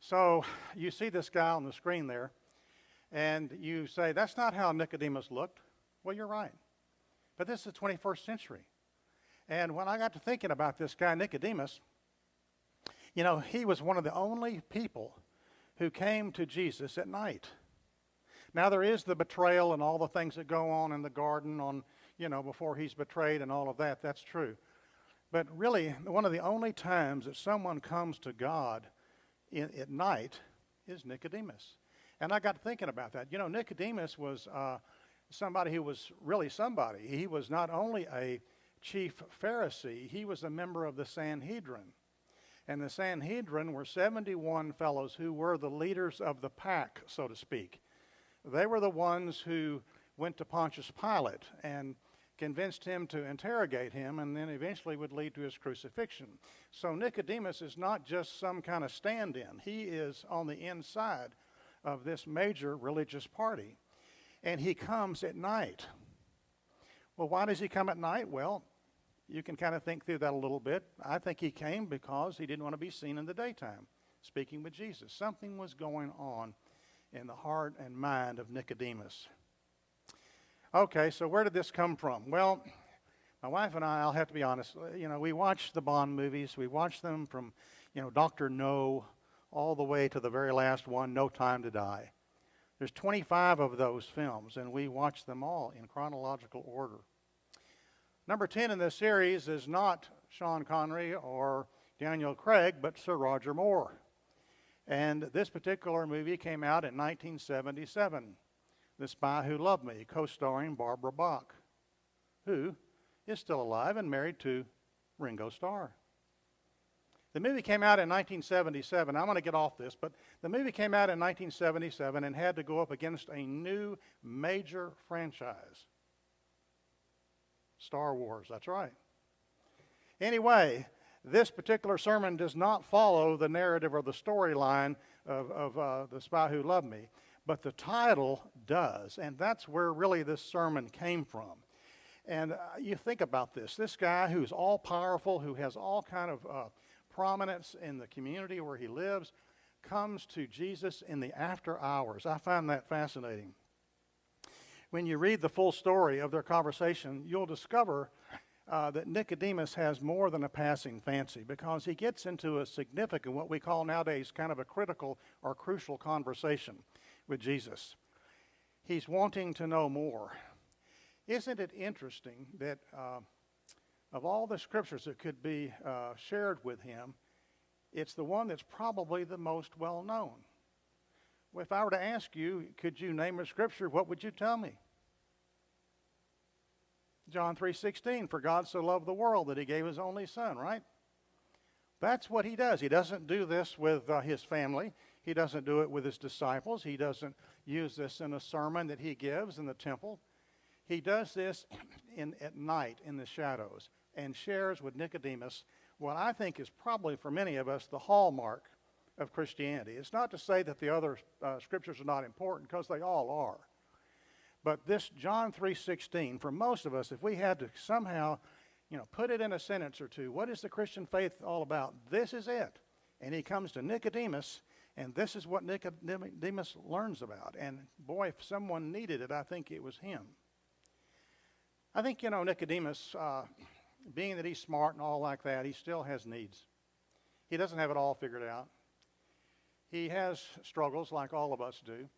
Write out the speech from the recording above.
So you see this guy on the screen there, and you say, that's not how Nicodemus looked. Well, you're right. But this is the 21st century. And when I got to thinking about this guy, Nicodemus, he was one of the only people who came to Jesus at night. Now, there is the betrayal and all the things that go on in the garden before he's betrayed and all of that. That's true. But really, one of the only times that someone comes to God at night is Nicodemus. And I got thinking about that. Nicodemus was somebody who was really somebody. He was not only a chief Pharisee, he was a member of the Sanhedrin. And the Sanhedrin were 71 fellows who were the leaders of the pack, so to speak. They were the ones who went to Pontius Pilate and convinced him to interrogate him, and then eventually would lead to his crucifixion. So Nicodemus is not just some kind of stand-in. He is on the inside of this major religious party. And he comes at night. Well, why does he come at night? Well, you can kind of think through that a little bit. I think he came because he didn't want to be seen in the daytime, speaking with Jesus. Something was going on in the heart and mind of Nicodemus. Okay, so where did this come from? Well, my wife and I'll have to be honest, we watch the Bond movies. We watch them from, Dr. No all the way to the very last one, No Time to Die. There's 25 of those films, and we watch them all in chronological order. Number 10 in this series is not Sean Connery or Daniel Craig, but Sir Roger Moore. And this particular movie came out in 1977. The Spy Who Loved Me, co-starring Barbara Bach, who is still alive and married to Ringo Starr. The movie came out in 1977. I'm going to get off this, but the movie came out in 1977 and had to go up against a new major franchise. Star Wars, that's right. Anyway, this particular sermon does not follow the narrative or the storyline of The Spy Who Loved Me, but the title does, and that's where really this sermon came from. And you think about this. This guy who's all-powerful, who has all kind of prominence in the community where he lives, comes to Jesus in the after hours. I find that fascinating. When you read the full story of their conversation, you'll discover that Nicodemus has more than a passing fancy, because he gets into a significant, what we call nowadays kind of a critical or crucial conversation with Jesus. He's wanting to know more. Isn't it interesting that of all the scriptures that could be shared with him, it's the one that's probably the most well known? Well, if I were to ask you, could you name a scripture, what would you tell me? John 3:16, for God so loved the world that he gave his only son, right? That's what he does. He doesn't do this with his family. He doesn't do it with his disciples. He doesn't use this in a sermon that he gives in the temple. He does this at night in the shadows and shares with Nicodemus what I think is probably for many of us the hallmark of Christianity. It's not to say that the other scriptures are not important, because they all are. But this John 3:16, for most of us, if we had to somehow, put it in a sentence or two, what is the Christian faith all about? This is it. And he comes to Nicodemus, and this is what Nicodemus learns about. And boy, if someone needed it, I think it was him. I think, Nicodemus, being that he's smart and all like that, he still has needs. He doesn't have it all figured out. He has struggles like all of us do.